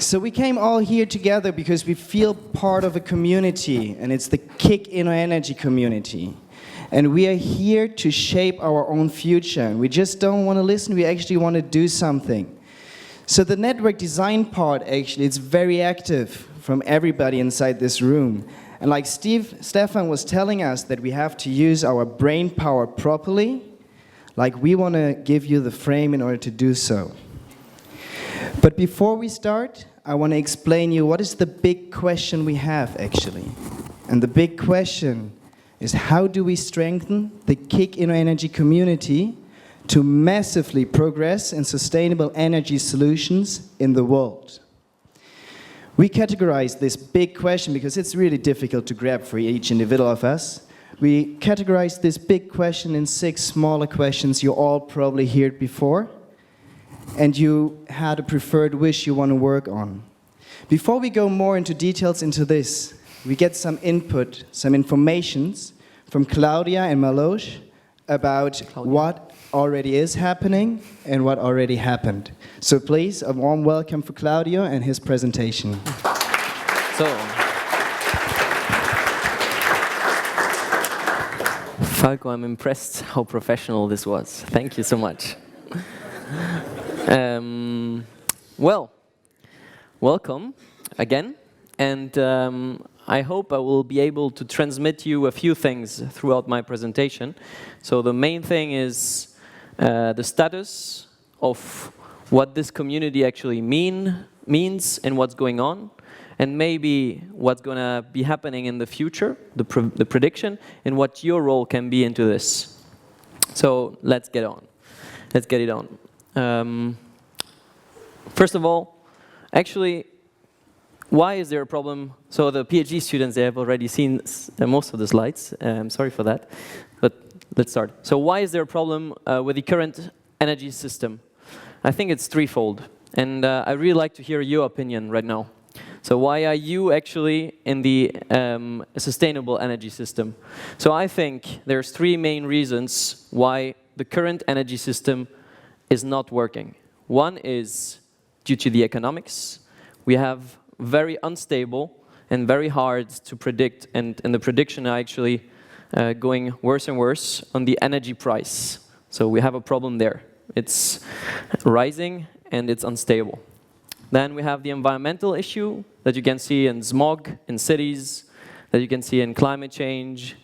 So we came all here together because we feel part of a community, and it's the KIC InnoEnergy Community. And we are here to shape our own future. And we just don't want to listen, we actually want to do something. So the network design part, actually, it's very active from everybody inside this room. And like Stefan was telling us that we have to use our brain power properly, like we want to give you the frame in order to do so. But before we start, I want to explain you what is the big question we have, actually. And the big question is, how do we strengthen the KIC InnoEnergy community to massively progress in sustainable energy solutions in the world? We categorize this big question because it's really difficult to grab for each individual of us. We categorize this big question in 6 smaller questions you all probably heard before, and you had a preferred wish you want to work on. Before we go more into details into this, we get some input, some informations from Claudia and Malosh about what already is happening and what already happened. So please, a warm welcome for Claudio and his presentation. So, Falco, I'm impressed how professional this was. Thank you so much. Well, welcome again, and I hope I will be able to transmit you a few things throughout my presentation. So the main thing is the status of what this community actually means and what's going on, and maybe what's going to be happening in the future, the prediction, and what your role can be into this. So let's get on. Let's get it on. First of all, actually, why is there a problem? So the PhD students, they have already seen most of the slides. Sorry for that, but let's start. So why is there a problem with the current energy system? I think it's threefold, and I really like to hear your opinion right now. So why are you actually in the sustainable energy system? So I think there's 3 main reasons why the current energy system is not working. One is due to the economics. We have very unstable and very hard to predict, and the prediction are actually going worse and worse on the energy price. So we have a problem there. It's rising and it's unstable. Then we have the environmental issue that you can see in smog in cities, that you can see in climate change.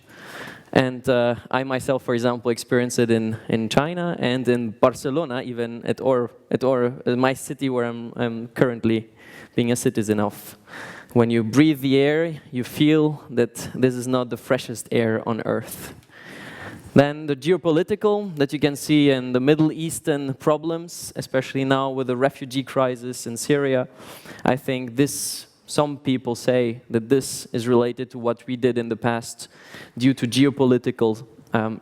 And I myself, for example, experienced it in China and in Barcelona, even at my city where I'm currently being a citizen of. When you breathe the air, you feel that this is not the freshest air on earth. Then the geopolitical that you can see in the Middle Eastern problems, especially now with the refugee crisis in Syria. I think some people say that this is related to what we did in the past due to geopolitical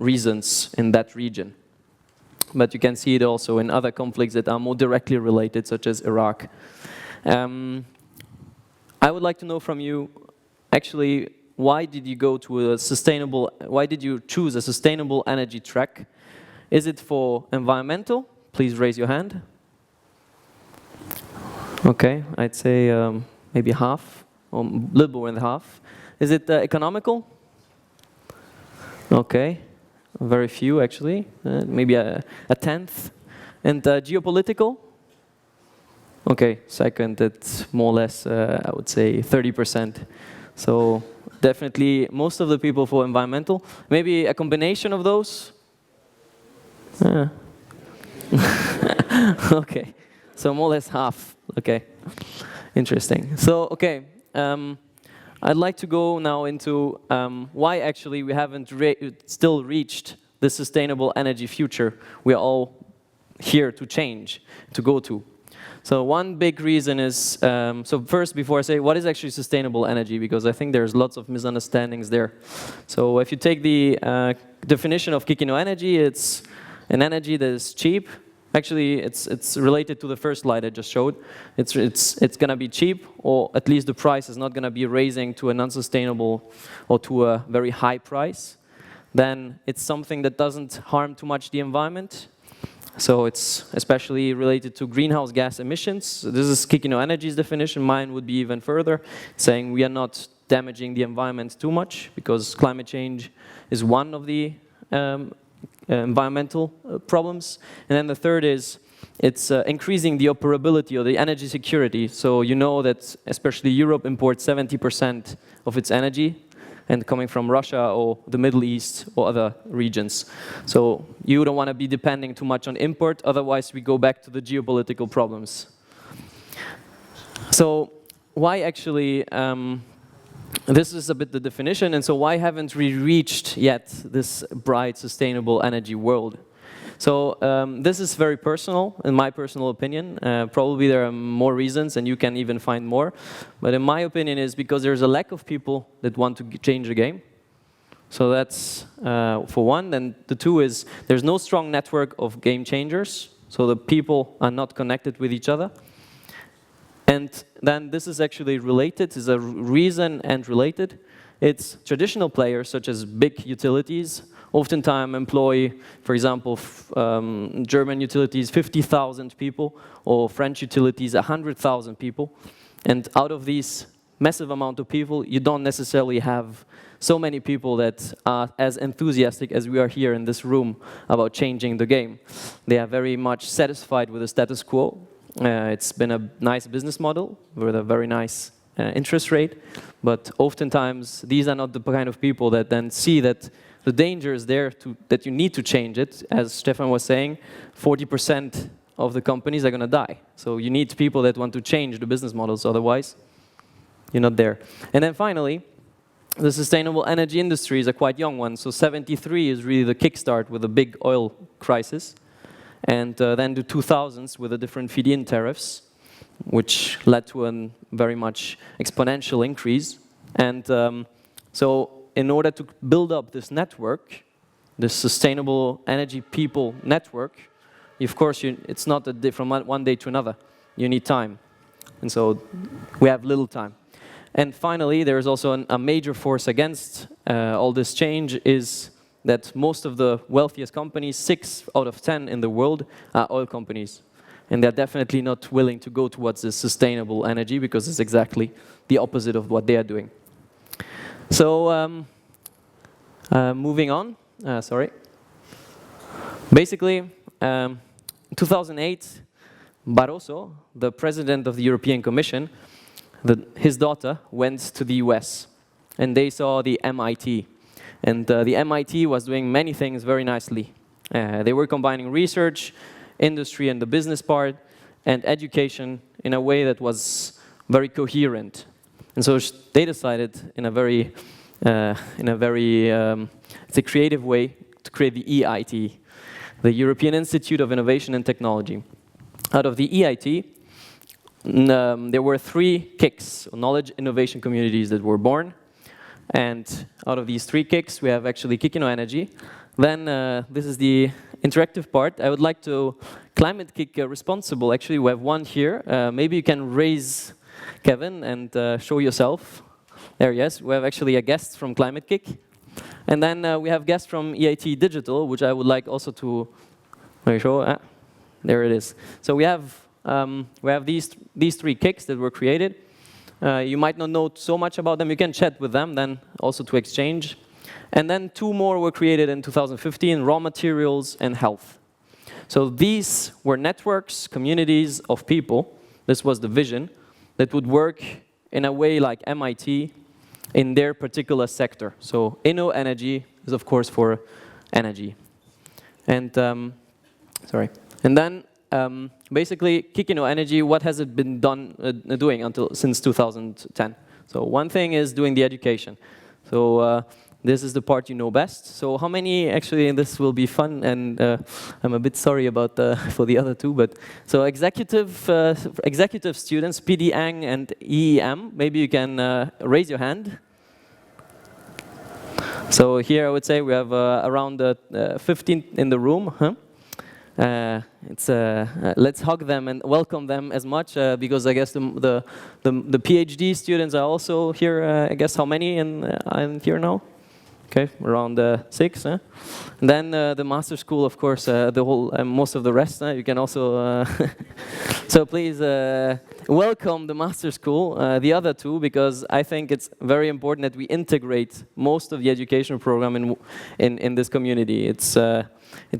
reasons in that region. But you can see it also in other conflicts that are more directly related, such as Iraq. I would like to know from you, actually, why did you choose a sustainable energy track? Is it for environmental? Please raise your hand. Okay, I'd say maybe half, or a little more than half. Is it economical? Okay, very few actually, maybe a tenth. And geopolitical? Okay, second, it's more or less, I would say 30%. So definitely most of the people for environmental. Maybe a combination of those? Okay, so more or less half, okay. Interesting. So, okay, I'd like to go now into why actually we haven't still reached the sustainable energy future we're all here to change, to go to. So one big reason is, so first before I say what is actually sustainable energy, because I think there's lots of misunderstandings there. So if you take the definition of KIC InnoEnergy, it's an energy that is cheap. Actually, it's related to the first slide I just showed. It's going to be cheap, or at least the price is not going to be raising to an unsustainable or to a very high price. Then it's something that doesn't harm too much the environment. So it's especially related to greenhouse gas emissions. This is KIC InnoEnergy's definition. Mine would be even further, saying we are not damaging the environment too much, because climate change is one of the environmental problems. And then the third is it's increasing the operability or the energy security. So you know that especially Europe imports 70% of its energy, and coming from Russia or the Middle East or other regions. So you don't want to be depending too much on import, otherwise we go back to the geopolitical problems. So why actually, this is a bit the definition, and so why haven't we reached yet this bright, sustainable energy world? So this is very personal, in my personal opinion. Probably there are more reasons, and you can even find more. But in my opinion, is because there's a lack of people that want to change the game. So that's for one. And the two is there's no strong network of game changers. So the people are not connected with each other. And then this is actually related, is a reason and related. It's traditional players, such as big utilities, oftentimes employ, for example, German utilities, 50,000 people, or French utilities, 100,000 people. And out of these massive amount of people, you don't necessarily have so many people that are as enthusiastic as we are here in this room about changing the game. They are very much satisfied with the status quo. It's been a nice business model with a very nice interest rate, but oftentimes these are not the kind of people that then see that the danger is there, that you need to change it. As Stefan was saying, 40% of the companies are going to die. So you need people that want to change the business models, otherwise you're not there. And then finally, the sustainable energy industry is a quite young one. So 73 is really the kickstart with a big oil crisis. And then the 2000s with the different feed-in tariffs, which led to a very much exponential increase. And so in order to build up this network, this sustainable energy people network, of course, it's not from one day to another. You need time. And so we have little time. And finally, there is also a major force against all this change is that most of the wealthiest companies, 6 out of 10 in the world, are oil companies. And they're definitely not willing to go towards this sustainable energy because it's exactly the opposite of what they are doing. So moving on, sorry. Basically, in 2008, Barroso, the president of the European Commission, his daughter went to the US, and they saw the MIT. And the MIT was doing many things very nicely. They were combining research, industry and the business part, and education in a way that was very coherent. And so they decided in a very it's a creative way to create the EIT, the European Institute of Innovation and Technology. Out of the EIT, there were 3 KICs, knowledge innovation communities, that were born. And out of these 3 KICs, we have actually KIC InnoEnergy. Then this is the interactive part. I would like to climate KIC responsible. Actually, we have one here. Maybe you can raise Kevin and show yourself. There, yes. We have actually a guest from Climate KIC. And then we have guests from EIT Digital, which I would like also to show. There it is. So we have these 3 KICs that were created. You might not know so much about them. You can chat with them then also to exchange. And then 2 more were created in 2015, raw materials and health. So these were networks, communities of people. This was the vision that would work in a way like MIT in their particular sector. So InnoEnergy is of course for energy. And sorry. And then basically, KIC InnoEnergy, what has it been doing since 2010? So one thing is doing the education. So this is the part you know best. So how many, actually, and this will be fun, and I'm a bit sorry about for the other 2, but so executive students, PDAng and EEM, maybe you can raise your hand. So here I would say we have around 15 in the room. Huh? Let's hug them and welcome them as much because I guess the PhD students are also here. I guess how many in here now? Okay, around 6. Huh? And then the master school, of course, the whole most of the rest. You can also so please welcome the master school, the other two, because I think it's very important that we integrate most of the educational program in this community. It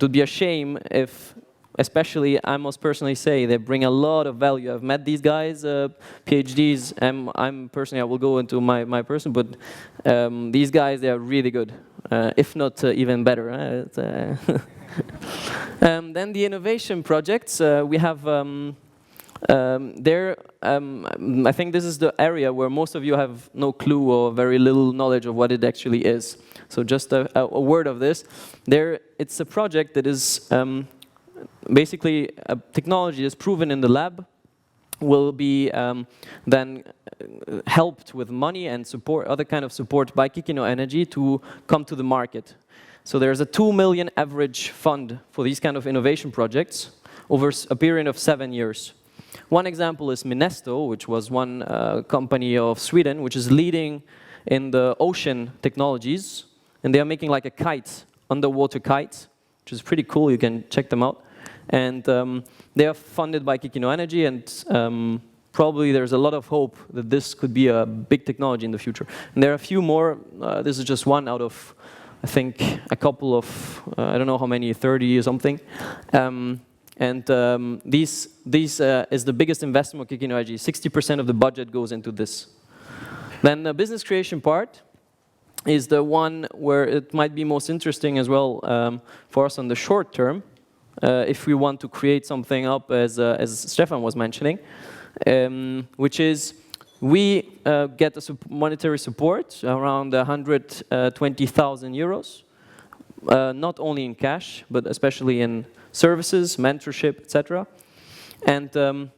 would be a shame if, especially I must personally say, they bring a lot of value. I've met these guys, PhDs, and I'm personally, I will go into my person, but these guys, they are really good, if not even better. Then the innovation projects, we have I think this is the area where most of you have no clue or very little knowledge of what it actually is. So just a word of this. It's a project that is basically a technology that's proven in the lab, will be then helped with money and support, other kind of support by KIC InnoEnergy to come to the market. So there's a 2 million average fund for these kind of innovation projects over a period of 7 years. One example is Minesto, which was one company of Sweden, which is leading in the ocean technologies, and they are making like a kite, underwater kite, which is pretty cool. You can check them out. And they are funded by KIC InnoEnergy, and probably there's a lot of hope that this could be a big technology in the future. And there are a few more. This is just one out of, I think, a couple of, I don't know how many, 30 or something. This is the biggest investment of KIC InnoEnergy. 60% of the budget goes into this. Then the business creation part is the one where it might be most interesting as well for us on the short term. If we want to create something up, as Stefan was mentioning, which is we get a monetary support around 120,000 euros, not only in cash, but especially in services, mentorship, etc. And KIC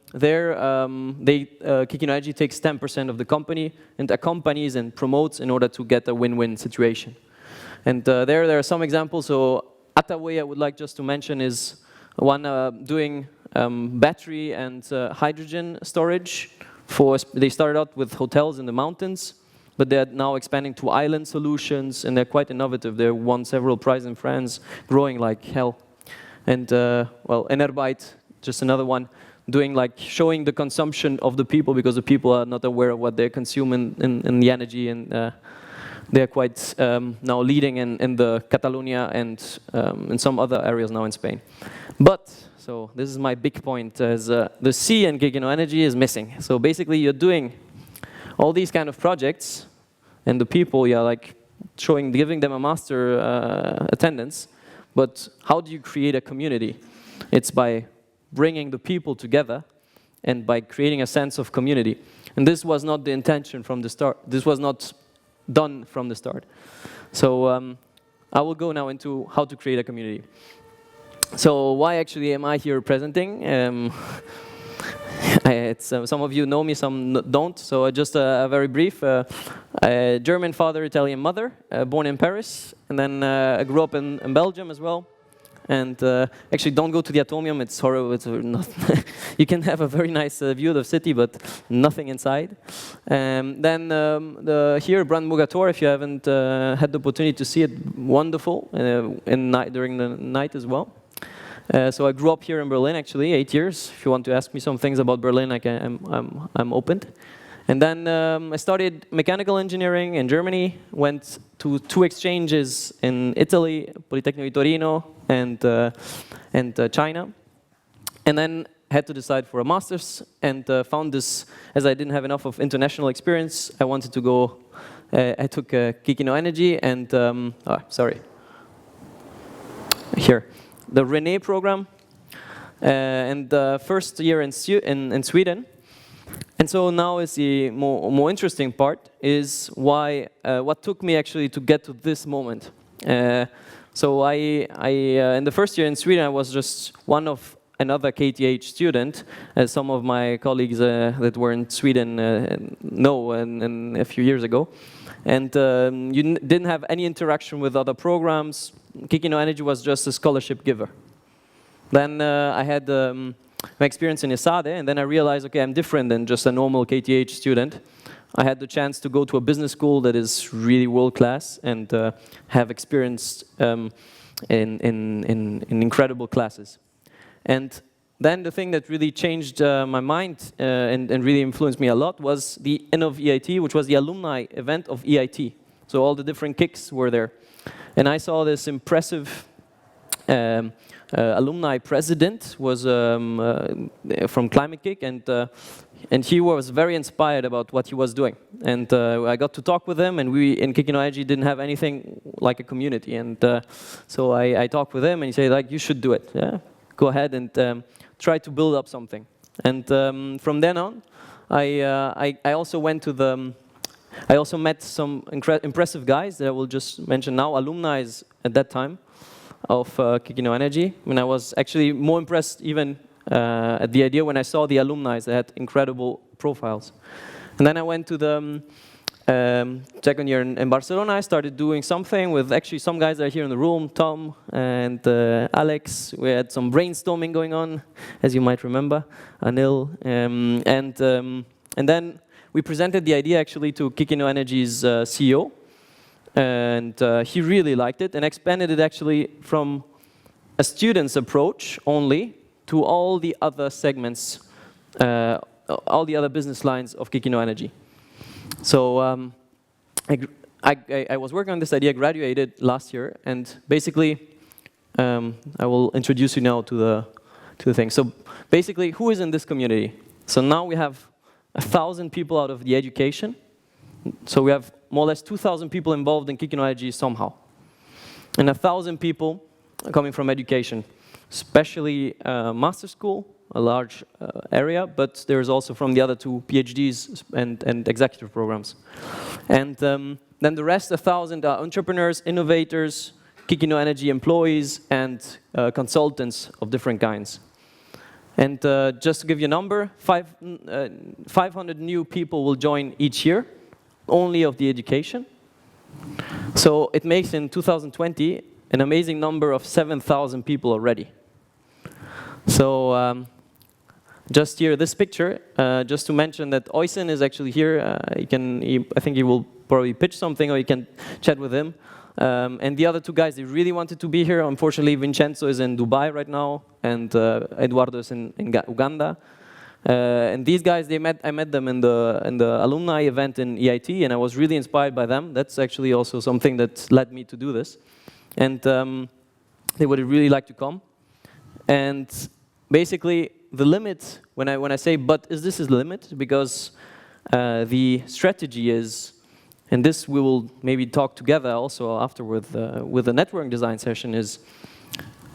InnoEnergy takes 10% of the company and accompanies and promotes in order to get a win-win situation. And there are some examples. So Attaway, I would like just to mention, is one doing battery and hydrogen storage. They started out with hotels in the mountains, but they're now expanding to island solutions, and they're quite innovative. They won several prizes in France, growing like hell. And well, Enerbyte, just another one, doing like showing the consumption of the people, because the people are not aware of what they consume in the energy, and they're quite now leading in the Catalonia and in some other areas now in Spain. But, so this is my big point, is the C in KIC InnoEnergy is missing. So basically you're doing all these kind of projects, and the people, you're like giving them a master attendance, but how do you create a community? It's by bringing the people together and by creating a sense of community. And this was not the intention from the start. This was not done from the start. So I will go now into how to create a community. So why actually am I here presenting? Some of you know me, some don't. So just a very brief. German father, Italian mother, born in Paris, and then I grew up in Belgium as well. And actually, don't go to the Atomium. It's horrible. It's not you can have a very nice view of the city, but nothing inside. Then here, Brandmugator, if you haven't had the opportunity to see it, wonderful during the night as well. So I grew up here in Berlin, actually, 8 years. If you want to ask me some things about Berlin, I'm open. And then I studied mechanical engineering in Germany, went to 2 exchanges in Italy, Politecnico di Torino and China. And then had to decide for a master's, and found this, as I didn't have enough of international experience, I wanted to go, I took KIC InnoEnergy and, sorry, here, the René program, and the first year in Sweden. And so now is the more interesting part, is why what took me actually to get to this moment. So in the first year in Sweden, I was just one of another KTH student, as some of my colleagues that were in Sweden know a few years ago. And you didn't have any interaction with other programs. KIC InnoEnergy was just a scholarship giver. Then I had my experience in ESADE, and then I realized, okay, I'm different than just a normal KTH student. I had the chance to go to a business school that is really world-class and have experienced in incredible classes. And then the thing that really changed my mind and really influenced me a lot was the end of EIT, which was the alumni event of EIT. So all the different KICs were there. And I saw this impressive alumni president was from Climate KIC, and he was very inspired about what he was doing. And I got to talk with him, and we in KIC InnoEnergy didn't have anything like a community. And so I talked with him, and he said, like, you should do it. Yeah? Go ahead and try to build up something. And from then on, I also went to the. I also met some impressive guys that I will just mention now, alumni at that time of KIC InnoEnergy. I mean, I was actually more impressed even at the idea when I saw the alumni that had incredible profiles. And then I went to the second year in Barcelona. I started doing something with actually some guys that are here in the room, Tom and Alex. We had some brainstorming going on, as you might remember, Anil. And then we presented the idea actually to KIC InnoEnergy's CEO, and he really liked it and expanded it actually from a student's approach only to all the other segments, all the other business lines of KIC InnoEnergy. So I was working on this idea, graduated last year, and basically I will introduce you now to the thing. So basically, who is in this community? So now we have 1,000 people out of the education. So we have more or less 2,000 people involved in KIC InnoEnergy somehow. And 1,000 people coming from education, especially master school, a large area, but there's also from the other two PhDs and executive programs. And then the rest, 1,000 are entrepreneurs, innovators, KIC InnoEnergy employees, and consultants of different kinds. And just to give you a number, 500 new people will join each year, only of the education. So it makes in 2020 an amazing number of 7,000 people already. So just here, this picture, just to mention that Oysen is actually here. I think he will probably pitch something, or you can chat with him. And the other two guys, they really wanted to be here. Unfortunately, Vincenzo is in Dubai right now, and Eduardo is in Uganda. And these guys, I met them in the alumni event in EIT, and I was really inspired by them. That's actually also something that led me to do this. And they would really like to come. And basically, the limit, when I say, but is this a limit? Because the strategy is, and this we will maybe talk together also afterward with the networking design session, is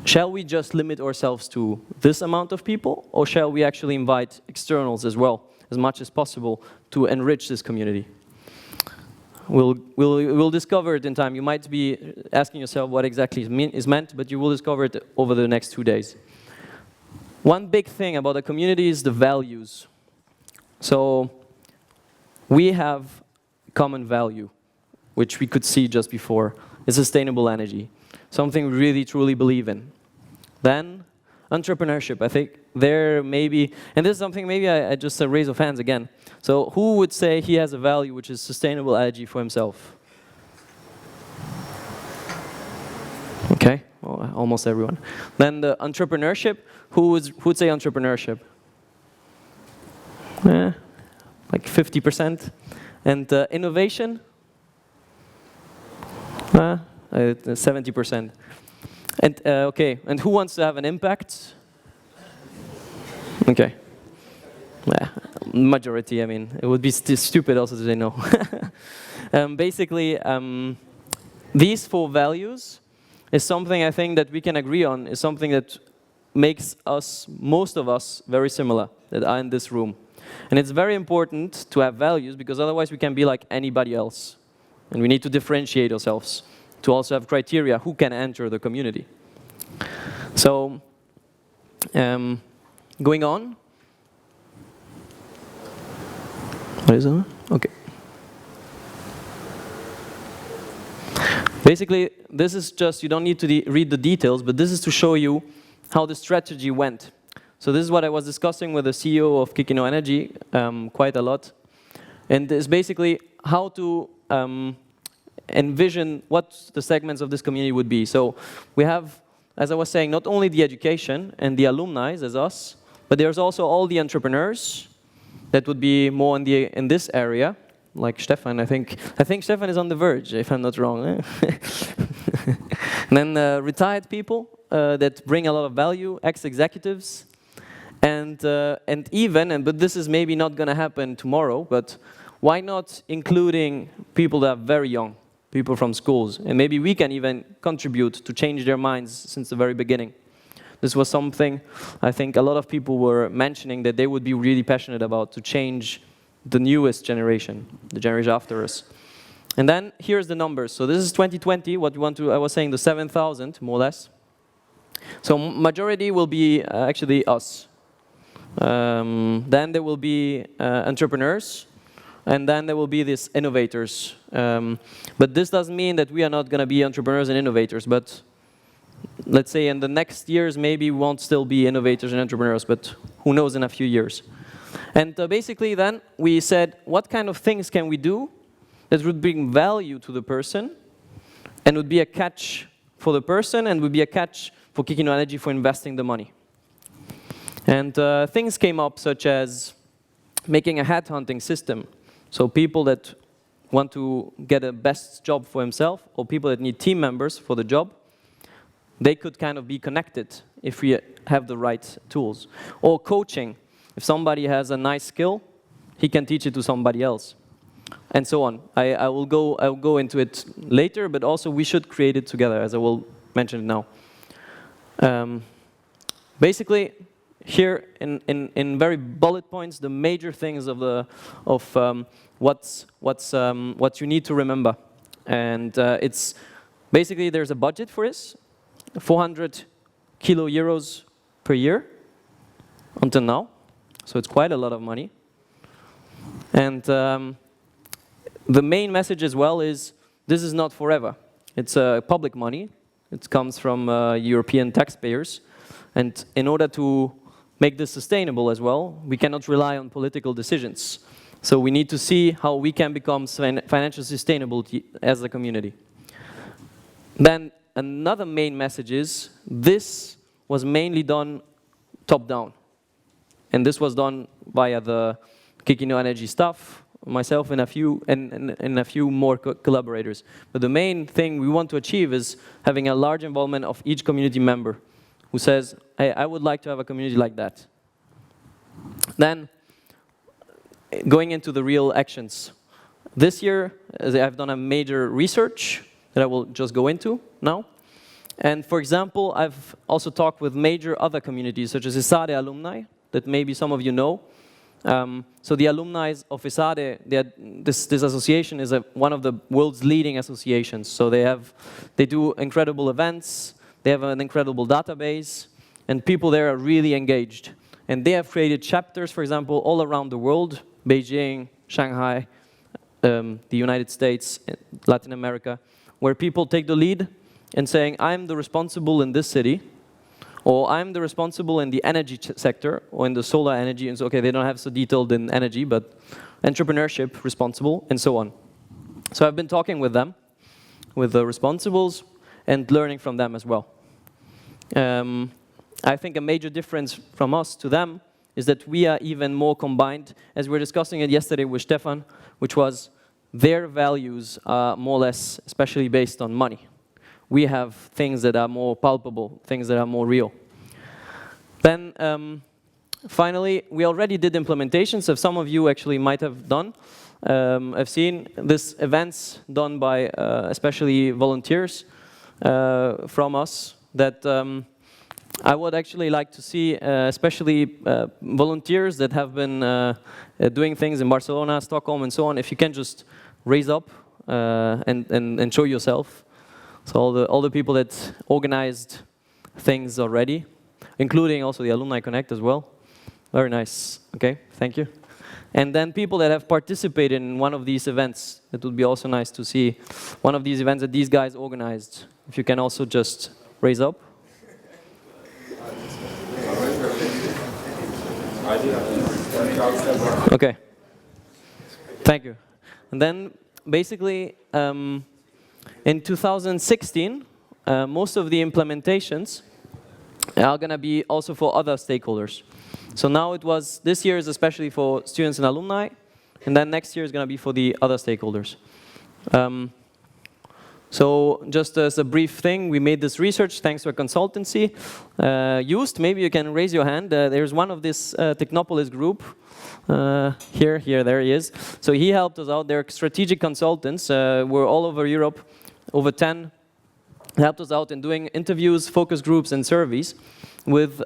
shall we just limit ourselves to this amount of people, or shall we actually invite externals as well, as much as possible, to enrich this community? We'll discover it in time. You might be asking yourself what exactly is meant, but you will discover it over the next 2 days. One big thing about a community is the values. So we have common value, which we could see just before, is sustainable energy, something we really truly believe in. Then entrepreneurship, I think there maybe, and this is something maybe I just a raise of hands again. So who would say he has a value which is sustainable energy for himself? Okay, well, almost everyone. Then the entrepreneurship, who would say entrepreneurship? Like 50%. And innovation, 70%. And okay, and who wants to have an impact? Okay. Majority, I mean, it would be stupid also to say no. Basically, these 4 values is something I think that we can agree on, is something that makes us, most of us, very similar that are in this room. And it's very important to have values, because otherwise we can be like anybody else. And we need to differentiate ourselves to also have criteria who can enter the community. So, going on. What is it? Okay. Basically, this is just, you don't need to read the details, but this is to show you how the strategy went. So this is what I was discussing with the CEO of KIC InnoEnergy quite a lot. And it's basically how to envision what the segments of this community would be. So we have, as I was saying, not only the education and the alumni as us, but there's also all the entrepreneurs that would be more in this area, like Stefan. I think Stefan is on the verge, if I'm not wrong. And then retired people that bring a lot of value, ex-executives, and but this is maybe not going to happen tomorrow, but why not including people that are very young, people from schools, and maybe we can even contribute to change their minds since the very beginning. This was something I think a lot of people were mentioning that they would be really passionate about, to change the newest generation, the generation after us. And then here's the numbers. So this is 2020, what we want to, I was saying the 7,000, more or less. So majority will be actually us. Then there will be entrepreneurs, and then there will be these innovators. But this doesn't mean that we are not going to be entrepreneurs and innovators, but let's say in the next years, maybe we won't still be innovators and entrepreneurs, but who knows in a few years. And basically then, we said, what kind of things can we do that would bring value to the person, and would be a catch for the person, and would be a catch for KIC InnoEnergy for investing the money. And things came up such as making a headhunting system. So people that want to get a best job for himself, or people that need team members for the job, they could kind of be connected if we have the right tools. Or coaching. If somebody has a nice skill, he can teach it to somebody else. And so on. I will go into it later, but also we should create it together, as I will mention it now. Basically, here in very bullet points, the major things of what you need to remember. And it's basically there's a budget for this, 400 kilo euros per year until now. So it's quite a lot of money. And the main message as well is this is not forever. It's public money. It comes from European taxpayers. And in order to make this sustainable as well, we cannot rely on political decisions. So we need to see how we can become financially sustainable as a community. Then another main message is this was mainly done top-down. And this was done via the KIC InnoEnergy staff, myself and a few more collaborators. But the main thing we want to achieve is having a large involvement of each community member who says, hey, I would like to have a community like that. Then, going into the real actions. This year, I've done a major research that I will just go into now. And for example, I've also talked with major other communities, such as ESADE alumni, that maybe some of you know. So the alumni of ESADE, this association is one of the world's leading associations. So they do incredible events, they have an incredible database, and people there are really engaged. And they have created chapters, for example, all around the world, Beijing, Shanghai, the United States, Latin America, where people take the lead in saying, I'm the responsible in this city, or I'm the responsible in the energy sector, or in the solar energy, and so, okay, they don't have so detailed in energy, but entrepreneurship, responsible, and so on. So I've been talking with them, with the responsibles, and learning from them as well. I think a major difference from us to them is that we are even more combined, as we were discussing it yesterday with Stefan, which was their values are more or less, especially based on money. We have things that are more palpable, things that are more real. Then, finally, we already did implementations, so some of you actually might have done. I've seen this events done by especially volunteers from us that I would actually like to see, especially volunteers that have been doing things in Barcelona, Stockholm, and so on. If you can just raise up and show yourself. So all the people that organized things already, including also the Alumni Connect as well. Very nice. Okay, thank you. And then people that have participated in one of these events. It would be also nice to see one of these events that these guys organized. If you can also just raise up. Okay. Thank you. And then basically, in 2016, most of the implementations are going to be also for other stakeholders. So now this year is especially for students and alumni, and then next year is going to be for the other stakeholders. So just as a brief thing, we made this research thanks to a consultancy used. Maybe you can raise your hand. There's one of this Technopolis group. There he is. So he helped us out. They're strategic consultants. We're all over Europe, over 10. Helped us out in doing interviews, focus groups, and surveys with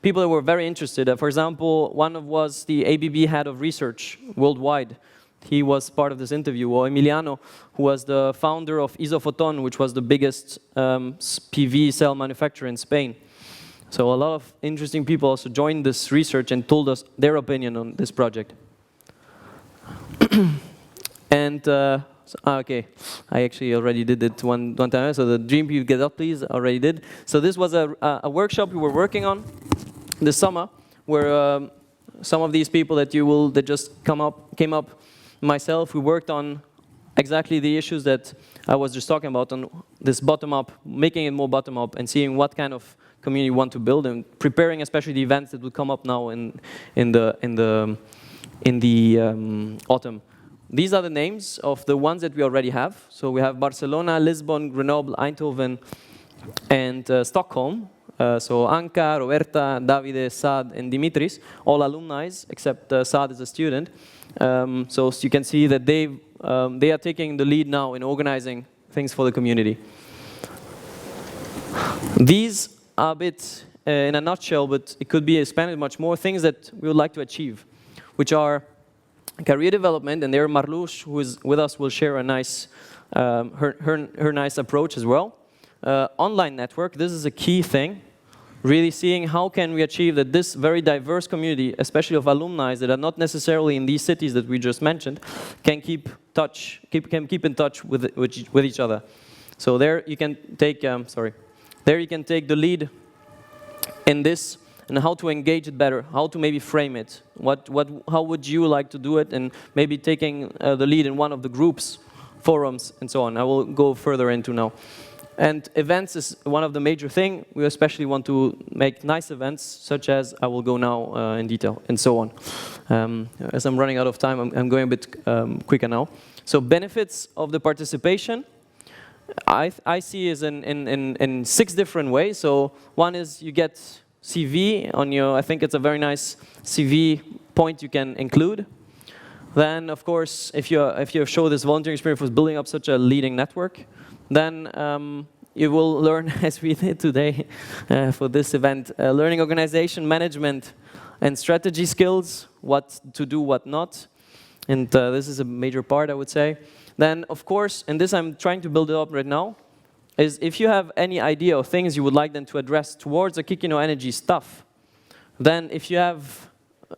people that were very interested. For example, one was the ABB head of research worldwide. He was part of this interview. Or Emiliano, who was the founder of Isofoton, which was the biggest PV cell manufacturer in Spain. So a lot of interesting people also joined this research and told us their opinion on this project. And okay, I actually already did it one time. So the dream people get up, please, already did. So this was a workshop we were working on this summer, where some of these people that just came up, myself, we worked on exactly the issues that I was just talking about, on this bottom-up, making it more bottom-up, and seeing what kind of community we want to build, and preparing especially the events that will come up now in the autumn. These are the names of the ones that we already have. So we have Barcelona, Lisbon, Grenoble, Eindhoven, and Stockholm. So Anka, Roberta, Davide, Saad, and Dimitris, all alumni, except Saad is a student. So you can see that they are taking the lead now in organizing things for the community. These are a bit in a nutshell, but it could be expanded much more, things that we would like to achieve, which are career development, and there Marlush, who is with us, will share a nice, her nice approach as well. Online network, this is a key thing. Really seeing how can we achieve that this very diverse community, especially of alumni that are not necessarily in these cities that we just mentioned, can keep in touch with each other. So there you can take, there you can take the lead in this, and how to engage it better, how to maybe frame it, how would you like to do it, and maybe taking the lead in one of the groups, forums, and so on. I will go further into now. And events is one of the major things. We especially want to make nice events, such as I will go now in detail, and so on. As I'm running out of time, I'm going a bit quicker now. So benefits of the participation, I see is in 6 different ways. So one is you get CV on your, I think it's a very nice CV point you can include. Then, of course, if you show this volunteering experience for building up such a leading network, then you will learn, as we did today for this event, learning organization, management, and strategy skills, what to do, what not. And this is a major part, I would say. Then, of course, and this I'm trying to build it up right now, is if you have any idea of things you would like them to address towards the KIC InnoEnergy stuff, then if you have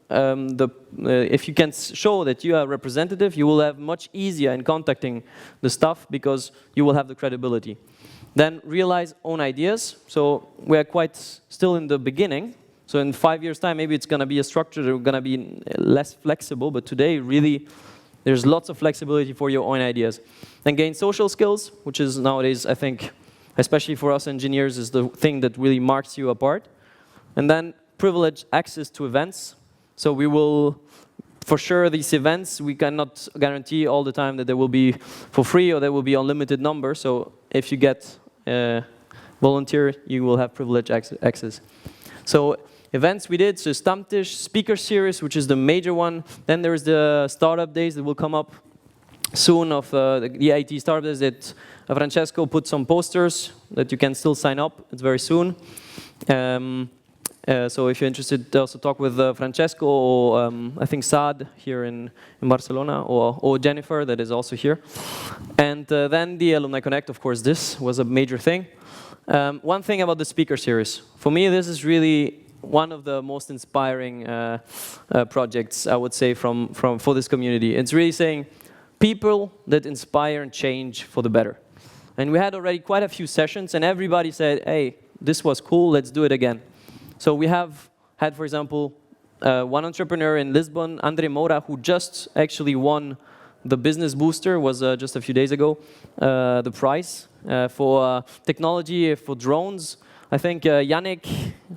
if you can show that you are a representative, you will have much easier in contacting the staff because you will have the credibility. Then realize own ideas. So we are quite still in the beginning. So in 5 years' time, maybe it's going to be a structure that is going to be less flexible. But today, really, there's lots of flexibility for your own ideas. Then gain social skills, which is nowadays, I think, especially for us engineers, is the thing that really marks you apart. And then privileged access to events. So we will, for sure, these events, we cannot guarantee all the time that they will be for free or there will be unlimited number. So if you get volunteer, you will have privileged access. So events we did, so Stammtisch, speaker series, which is the major one. Then there is the startup days that will come up soon of the IT startup days that Francesco put some posters that you can still sign up. It's very soon. So if you're interested, also talk with Francesco or I think Saad here in Barcelona, or Jennifer that is also here. And then the Alumni Connect, of course, this was a major thing. One thing about the speaker series. For me, this is really one of the most inspiring projects, I would say, for this community. It's really saying people that inspire and change for the better. And we had already quite a few sessions, and everybody said, hey, this was cool, let's do it again. So we have had, for example, one entrepreneur in Lisbon, Andre Moura, who just actually won the Business Booster, was just a few days ago, the prize for technology for drones. I think Yannick,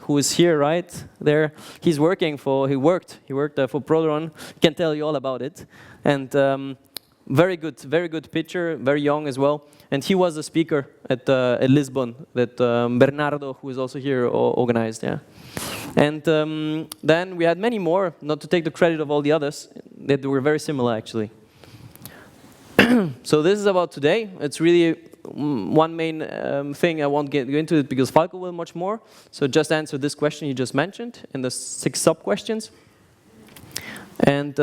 who is here right there, he worked for Prodron. He can tell you all about it. And very good pitcher, very young as well. And he was a speaker at Lisbon that Bernardo, who is also here, organized. Yeah. And then we had many more, not to take the credit of all the others, that were very similar actually. So this is about today. It's really one main thing. I won't get into it because Falco will much more. So just answer this question you just mentioned and the 6 sub-questions. And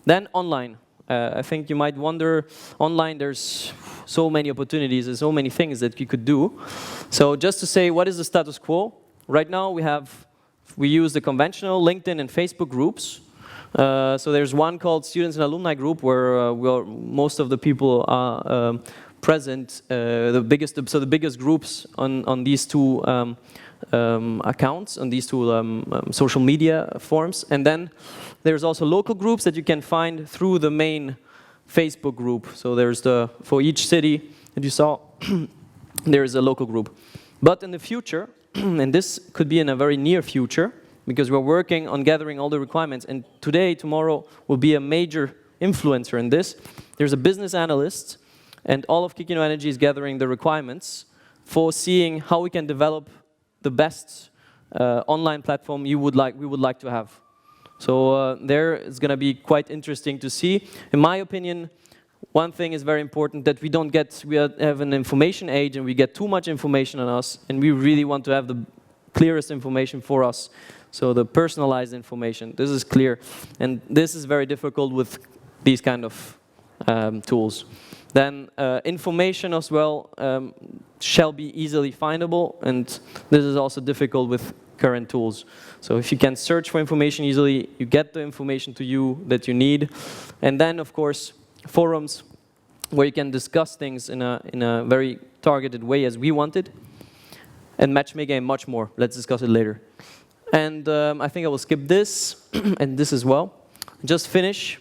then online. I think you might wonder, online there's so many opportunities and so many things that you could do. So just to say, what is the status quo? Right now we use the conventional LinkedIn and Facebook groups. So there's one called Students and Alumni Group where most of the people are present. The biggest groups on these two accounts, on these two social media forms. And then there's also local groups that you can find through the main Facebook group. So there's for each city that you saw, there is a local group. But in the future, and this could be in a very near future, because we're working on gathering all the requirements, and today, tomorrow, will be a major influencer in this. There's a business analyst, and all of KIC InnoEnergy is gathering the requirements for seeing how we can develop the best online platform we would like to have. So there it's going to be quite interesting to see. In my opinion, one thing is very important, that we have an information age and we get too much information on us, and we really want to have the clearest information for us. So the personalized information, this is clear. And this is very difficult with these kind of tools. Then information as well shall be easily findable, and this is also difficult with current tools. So if you can search for information easily, you get the information to you that you need. And then, of course, forums where you can discuss things in a very targeted way as we wanted. And matchmaking and much more. Let's discuss it later. And I think I will skip this and this as well. Just finish.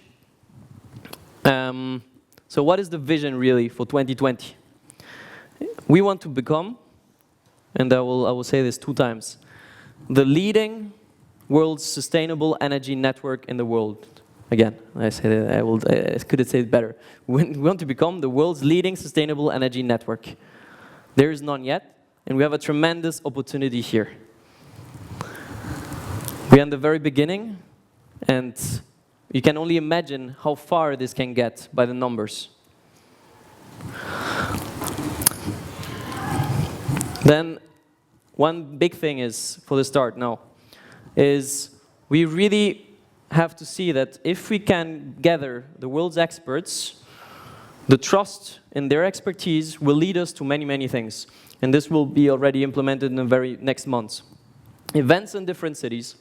So what is the vision really for 2020? We want to become, and I will say this 2 times, the leading world's sustainable energy network in the world. Again, I say that I could say it better. We want to become the world's leading sustainable energy network. There is none yet, and we have a tremendous opportunity here. We are in the very beginning, and you can only imagine how far this can get by the numbers. Then, one big thing is, for the start now, is we really have to see that if we can gather the world's experts, the trust in their expertise will lead us to many, many things. And this will be already implemented in the very next months. Events in different cities,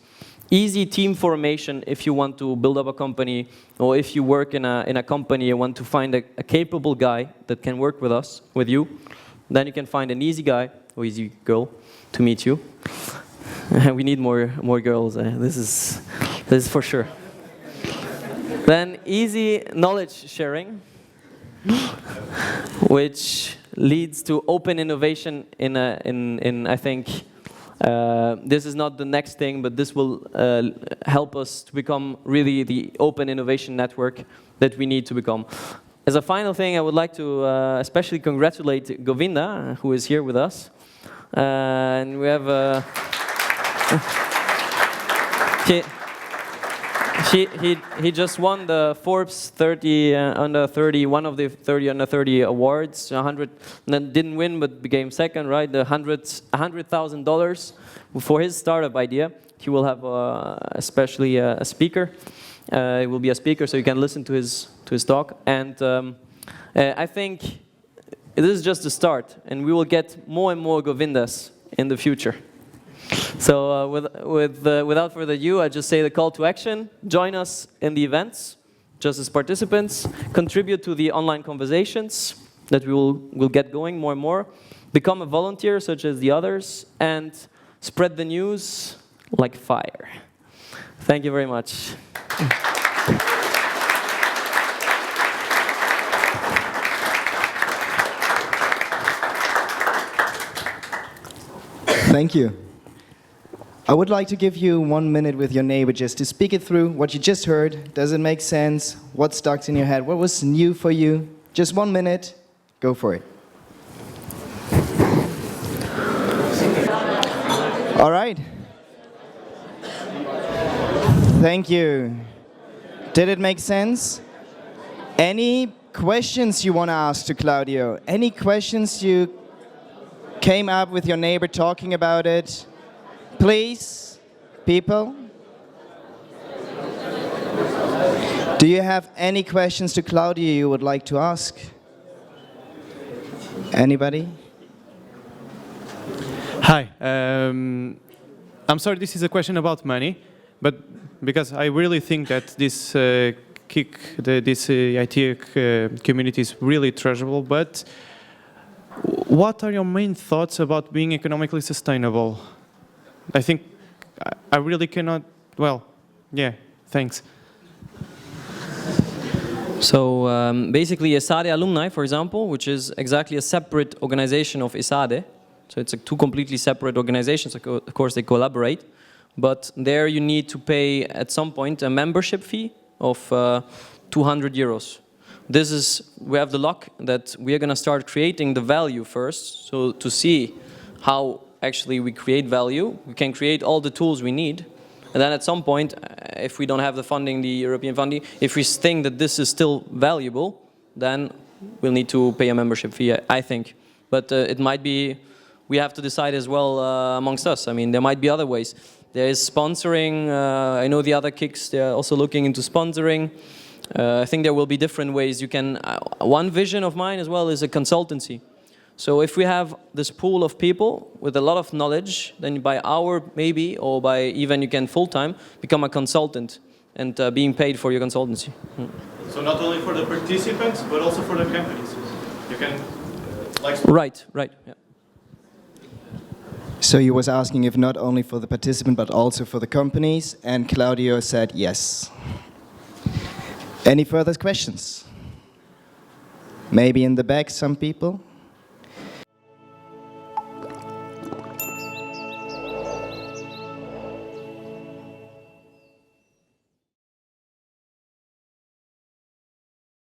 easy team formation if you want to build up a company, or if you work in a company and want to find a capable guy that can work with you, then you can find an easy guy or easy girl to meet you. We need more girls. This is for sure. Then easy knowledge sharing, which leads to open innovation in I think this is not the next thing, but this will help us to become really the open innovation network that we need to become. As a final thing, I would like to especially congratulate Govinda, who is here with us. And we have he just won the Forbes 30 under 30, one of the 30 under 30 awards. 100, didn't win, but became second, right? The $100,000 for his startup idea. He will have especially a speaker. He will be a speaker, so you can listen to his talk. And I think this is just the start, and we will get more and more Govindas in the future. So without further ado, I just say the call to action. Join us in the events, just as participants. Contribute to the online conversations that we'll get going more and more. Become a volunteer, such as the others, and spread the news like fire. Thank you very much. Thank you. I would like to give you 1 minute with your neighbor just to speak it through, what you just heard. Does it make sense? What stuck in your head? What was new for you? Just 1 minute. Go for it. All right. Thank you. Did it make sense? Any questions you want to ask to Claudio? Any questions you came up with your neighbor talking about it? Please, people? Do you have any questions to Claudio you would like to ask? Anybody? Hi. I'm sorry, this is a question about money, but because I really think that this this IT community is really treasurable, but what are your main thoughts about being economically sustainable? I think I really cannot, well, yeah, thanks. So basically ESADE Alumni, for example, which is exactly a separate organization of ESADE, so it's two completely separate organizations, of course they collaborate, but there you need to pay at some point a membership fee of 200 euros. This is, we have the luck that we are going to start creating the value first, so to see how actually we create value, we can create all the tools we need, and then at some point, if we don't have the funding, the European funding, if we think that this is still valuable, then we'll need to pay a membership fee, I think. But it might be, we have to decide as well amongst us. I mean, there might be other ways. There is sponsoring, I know the other KICs, they're also looking into sponsoring. I think there will be different ways you can, one vision of mine as well is a consultancy. So if we have this pool of people with a lot of knowledge, then by hour maybe, or by even you can full-time, become a consultant and being paid for your consultancy. So not only for the participants, but also for the companies. You can, Right, yeah. So you was asking if not only for the participant, but also for the companies, and Claudio said yes. Any further questions? Maybe in the back, some people?